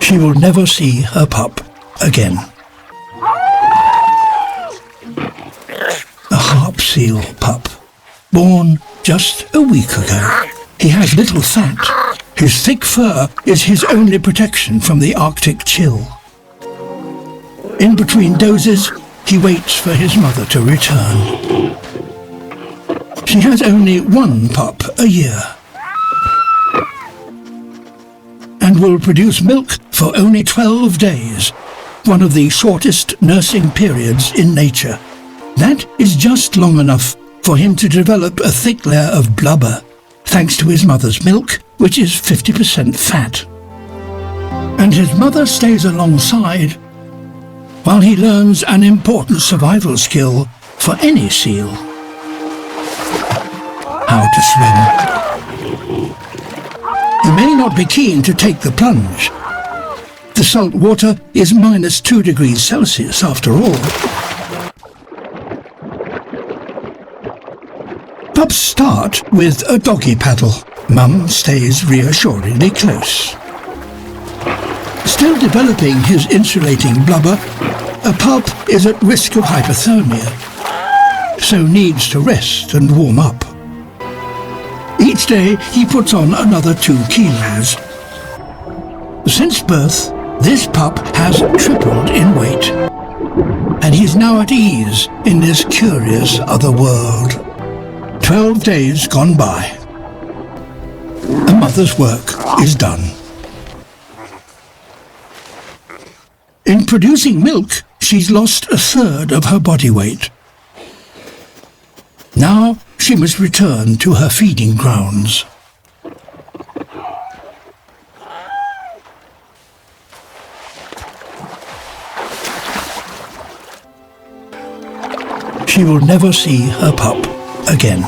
She will never see her pup again. A harp seal pup, born just a week ago. He has little fat. His thick fur is his only protection from the Arctic chill. In between doses, he waits for his mother to return. She has only one pup a year and will produce milk for only 12 days, one of the shortest nursing periods in nature. That is just long enough for him to develop a thick layer of blubber, thanks to his mother's milk, which is 50% fat. And his mother stays alongside while he learns an important survival skill for any seal: how to swim. He may not be keen to take the plunge. The salt water is -2 degrees Celsius after all. Pups start with a doggy paddle. Mum stays reassuringly close. Still developing his insulating blubber, a pup is at risk of hypothermia, so needs to rest and warm up. Each day he puts on another 2 kilos. Since birth, this pup has tripled in weight, and he's now at ease in this curious other world. 12 days gone by. A mother's work is done. In producing milk, she's lost 1/3 of her body weight. Now she must return to her feeding grounds. She will never see her pup again.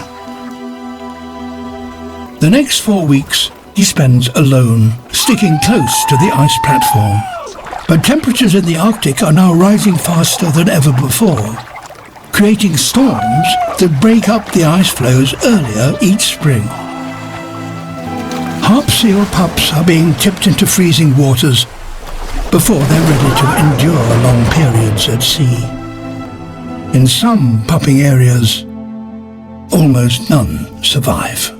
The next 4 weeks he spends alone, sticking close to the ice platform. But temperatures in the Arctic are now rising faster than ever before, creating storms that break up the ice floes earlier each spring. Harp seal pups are being tipped into freezing waters before they're ready to endure long periods at sea. In some pupping areas, almost none survive.